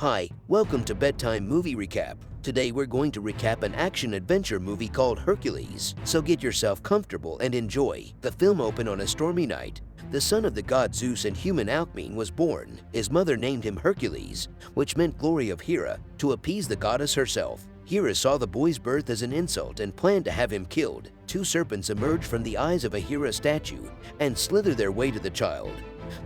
Hi, welcome to Bedtime Movie Recap. Today we're going to recap an action-adventure movie called Hercules, so get yourself comfortable and enjoy. The film opened on a stormy night. The son of the god Zeus and human Alcmene was born. His mother named him Hercules, which meant glory of Hera, to appease the goddess herself. Hera saw the boy's birth as an insult and planned to have him killed. Two serpents emerged from the eyes of a Hera statue and slither their way to the child.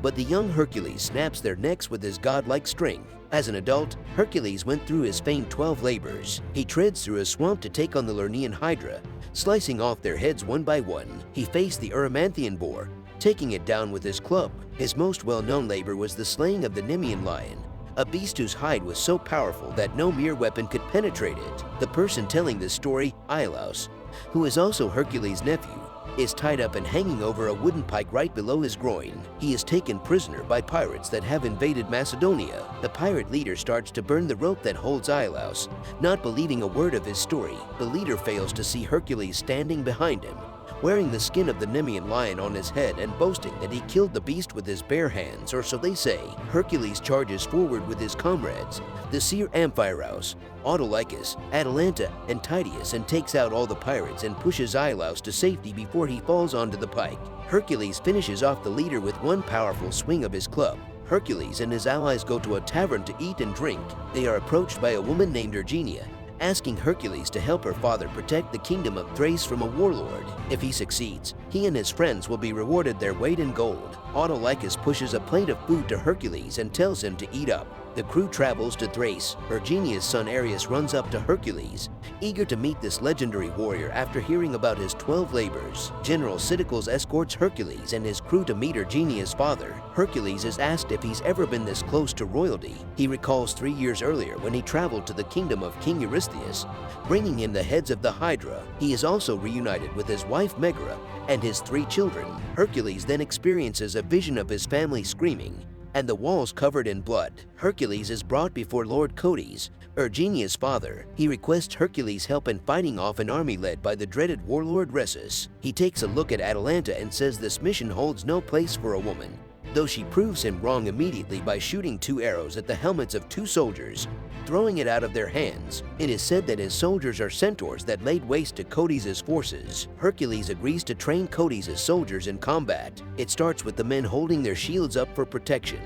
But the young Hercules snaps their necks with his godlike strength. As an adult, Hercules went through his famed 12 labors. He treads through a swamp to take on the Lernaean Hydra, slicing off their heads one by one. He faced the Erymanthian boar, taking it down with his club. His most well-known labor was the slaying of the Nemean lion, a beast whose hide was so powerful that no mere weapon could penetrate it. The person telling this story, Iolaus, who is also Hercules' nephew, is tied up and hanging over a wooden pike right below his groin. He is taken prisoner by pirates that have invaded Macedonia. The pirate leader starts to burn the rope that holds Iolaus. Not believing a word of his story, the leader fails to see Hercules standing behind him, wearing the skin of the Nemean lion on his head and boasting that he killed the beast with his bare hands, or so they say. Hercules charges forward with his comrades, the seer Amphiarus, Autolycus, Atalanta, and Tydeus, and takes out all the pirates and pushes Iolaus to safety before he falls onto the pike. Hercules finishes off the leader with one powerful swing of his club. Hercules and his allies go to a tavern to eat and drink. They are approached by a woman named Ergenia, asking Hercules to help her father protect the kingdom of Thrace from a warlord. If he succeeds, he and his friends will be rewarded their weight in gold. Autolycus pushes a plate of food to Hercules and tells him to eat up. The crew travels to Thrace. Ergenia's son Ares runs up to Hercules, eager to meet this legendary warrior after hearing about his 12 labors. General Cytacles escorts Hercules and his crew to meet Ergenia's father. Hercules is asked if he's ever been this close to royalty. He recalls 3 years earlier when he traveled to the kingdom of King Eurystheus, bringing him the heads of the Hydra. He is also reunited with his wife Megara and his 3 children. Hercules then experiences a vision of his family screaming and the walls covered in blood. Hercules is brought before Lord Codes, Ergenia's father. He requests Hercules' help in fighting off an army led by the dreaded warlord Zeus. He takes a look at Atalanta and says this mission holds no place for a woman, though she proves him wrong immediately by shooting 2 arrows at the helmets of 2 soldiers, throwing it out of their hands. It is said that his soldiers are centaurs that laid waste to Codes' forces. Hercules agrees to train Codes' soldiers in combat. It starts with the men holding their shields up for protection,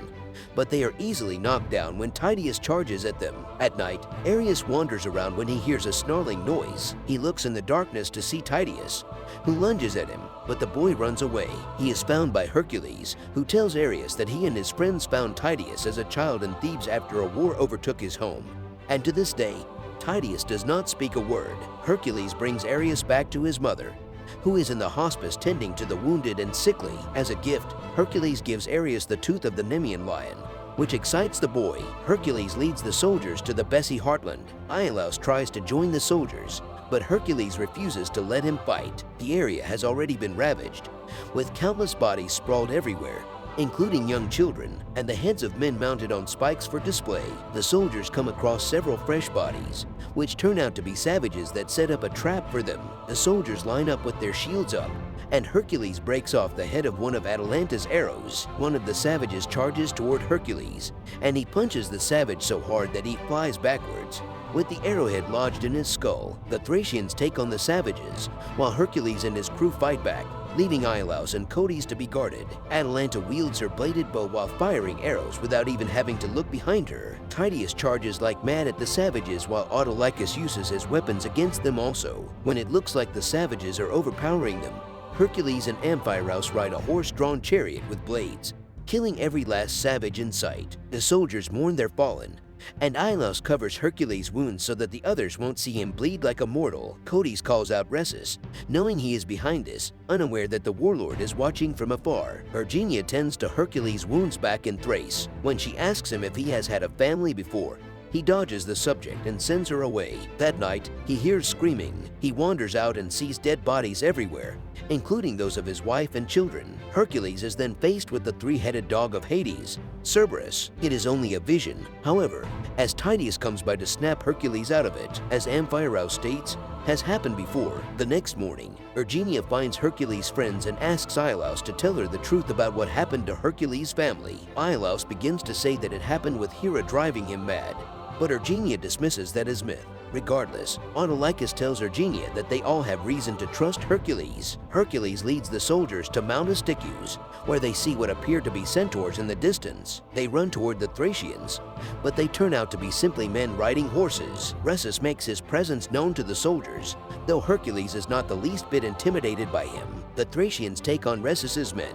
but they are easily knocked down when Tydeus charges at them. At night, Ares wanders around when he hears a snarling noise. He looks in the darkness to see Tydeus, who lunges at him, but the boy runs away. He is found by Hercules, who tells Ares that he and his friends found Tydeus as a child in Thebes after a war overtook his home. And to this day, Tydeus does not speak a word. Hercules brings Ares back to his mother, who is in the hospice tending to the wounded and sickly. As a gift, Hercules gives Ares the tooth of the Nemean lion, which excites the boy. Hercules leads the soldiers to the Bessi heartland. Iolaus tries to join the soldiers, but Hercules refuses to let him fight. The area has already been ravaged, with countless bodies sprawled everywhere, including young children, and the heads of men mounted on spikes for display. The soldiers come across several fresh bodies, which turn out to be savages that set up a trap for them. The soldiers line up with their shields up, and Hercules breaks off the head of one of Atalanta's arrows. One of the savages charges toward Hercules, and he punches the savage so hard that he flies backwards, with the arrowhead lodged in his skull. The Thracians take on the savages, while Hercules and his crew fight back, leaving Iolaus and Codes to be guarded. Atalanta wields her bladed bow while firing arrows without even having to look behind her. Tydeus charges like mad at the savages while Autolycus uses his weapons against them also. When it looks like the savages are overpowering them, Hercules and Amphiarus ride a horse-drawn chariot with blades, killing every last savage in sight. The soldiers mourn their fallen, and Iolaus covers Hercules' wounds so that the others won't see him bleed like a mortal. Codes calls out Zeus, knowing he is behind this, unaware that the warlord is watching from afar. Ergenia tends to Hercules' wounds back in Thrace. When she asks him if he has had a family before, he dodges the subject and sends her away. That night, he hears screaming. He wanders out and sees dead bodies everywhere, including those of his wife and children. Hercules is then faced with the 3-headed dog of Hades, Cerberus. It is only a vision. However, as Tydeus comes by to snap Hercules out of it. As Amphiarus states, has happened before. The next morning, Erginia finds Hercules' friends and asks Iolaus to tell her the truth about what happened to Hercules' family. Iolaus begins to say that it happened with Hera driving him mad, but Erginia dismisses that as myth. Regardless, Autolycus tells Erginia that they all have reason to trust Hercules. Hercules leads the soldiers to Mount Asticus, where they see what appear to be centaurs in the distance. They run toward the Thracians, but they turn out to be simply men riding horses. Rhesus makes his presence known to the soldiers, though Hercules is not the least bit intimidated by him. The Thracians take on Rhesus's men,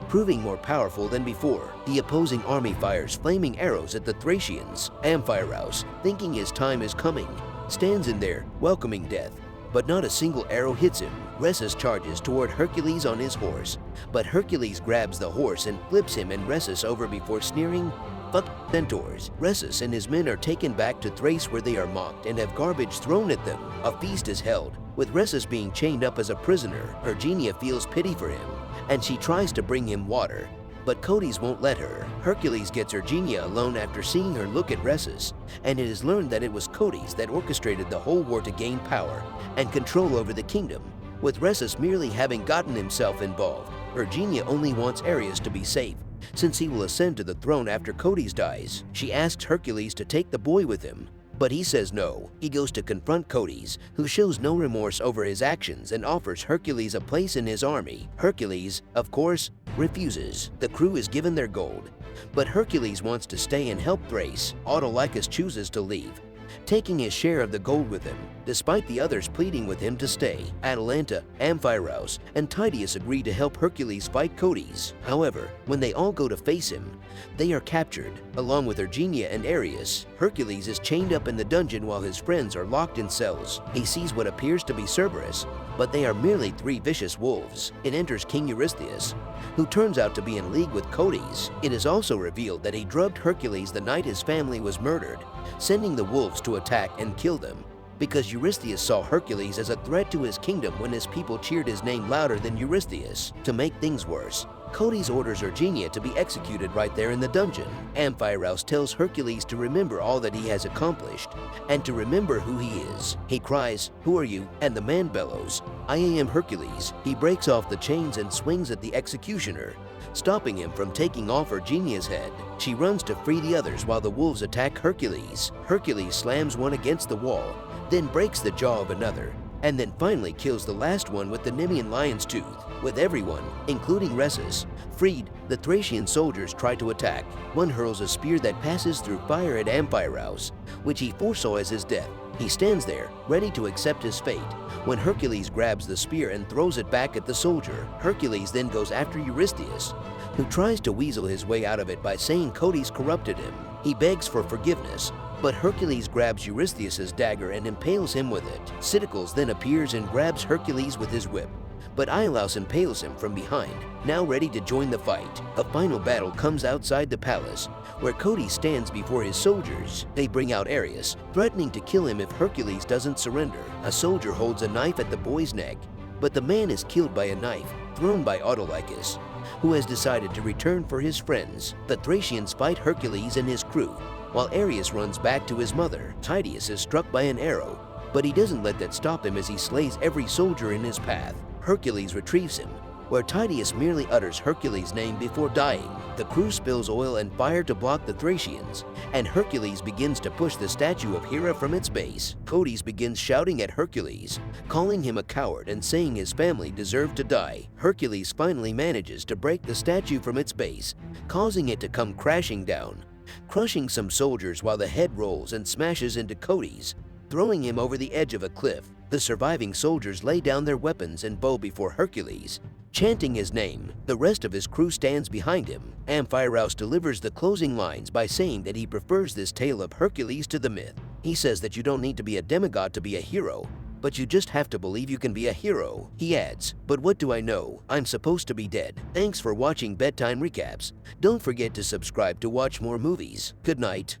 proving more powerful than before. The opposing army fires flaming arrows at the Thracians. Amphiarus, thinking his time is coming, stands in there, welcoming death, but not a single arrow hits him. Rhesus charges toward Hercules on his horse, but Hercules grabs the horse and flips him and Rhesus over before sneering, "Fuck centaurs." Rhesus and his men are taken back to Thrace, where they are mocked and have garbage thrown at them. A feast is held, with Rhesus being chained up as a prisoner. Erginia feels pity for him, and she tries to bring him water, but Codes won't let her. Hercules gets Erginia alone after seeing her look at Rhesus, and it is learned that it was Codes that orchestrated the whole war to gain power and control over the kingdom, with Rhesus merely having gotten himself involved. Erginia only wants Ares to be safe, since he will ascend to the throne after Codes dies. She asks Hercules to take the boy with him, but he says no. He goes to confront Codes, who shows no remorse over his actions and offers Hercules a place in his army. Hercules, of course, refuses. The crew is given their gold, but Hercules wants to stay and help Thrace. Autolycus chooses to leave, taking his share of the gold with him, despite the others pleading with him to stay. Atalanta, Amphiarus, and Tydeus agree to help Hercules fight Codes. However, when they all go to face him, they are captured, along with Erginia and Ares. Hercules is chained up in the dungeon while his friends are locked in cells. He sees what appears to be Cerberus, but they are merely 3 vicious wolves. It enters King Eurystheus, who turns out to be in league with Codes. It is also revealed that he drugged Hercules the night his family was murdered, sending the wolves to attack and kill them, because Eurystheus saw Hercules as a threat to his kingdom when his people cheered his name louder than Eurystheus. To make things worse, Codes orders Erginia to be executed right there in the dungeon. Amphiarus tells Hercules to remember all that he has accomplished, and to remember who he is. He cries, "Who are you?" and the man bellows, "I am Hercules." He breaks off the chains and swings at the executioner, stopping him from taking off Erginia's head. She runs to free the others while the wolves attack Hercules. Hercules slams one against the wall, then breaks the jaw of another, and then finally kills the last one with the Nemean lion's tooth. With everyone, including Rhesus, freed, the Thracian soldiers try to attack. One hurls a spear that passes through fire at Amphiarus, which he foresaw as his death. He stands there, ready to accept his fate, when Hercules grabs the spear and throws it back at the soldier. Hercules then goes after Eurystheus, who tries to weasel his way out of it by saying Codes corrupted him. He begs for forgiveness, but Hercules grabs Eurystheus's dagger and impales him with it. Cytocles then appears and grabs Hercules with his whip, but Iolaus impales him from behind, now ready to join the fight. A final battle comes outside the palace, where Codes stands before his soldiers. They bring out Ares, threatening to kill him if Hercules doesn't surrender. A soldier holds a knife at the boy's neck, but the man is killed by a knife thrown by Autolycus, who has decided to return for his friends. The Thracians fight Hercules and his crew, while Ares runs back to his mother. Tydeus is struck by an arrow, but he doesn't let that stop him as he slays every soldier in his path. Hercules retrieves him, where Tydeus merely utters Hercules' name before dying. The crew spills oil and fire to block the Thracians, and Hercules begins to push the statue of Hera from its base. Codes begins shouting at Hercules, calling him a coward and saying his family deserved to die. Hercules finally manages to break the statue from its base, causing it to come crashing down, crushing some soldiers while the head rolls and smashes into Codes, throwing him over the edge of a cliff. The surviving soldiers lay down their weapons and bow before Hercules, chanting his name. The rest of his crew stands behind him. Amphiarus delivers the closing lines by saying that he prefers this tale of Hercules to the myth. He says that you don't need to be a demigod to be a hero, but you just have to believe you can be a hero. He adds, "But what do I know? I'm supposed to be dead." Thanks for watching Bedtime Recaps. Don't forget to subscribe to watch more movies. Good night.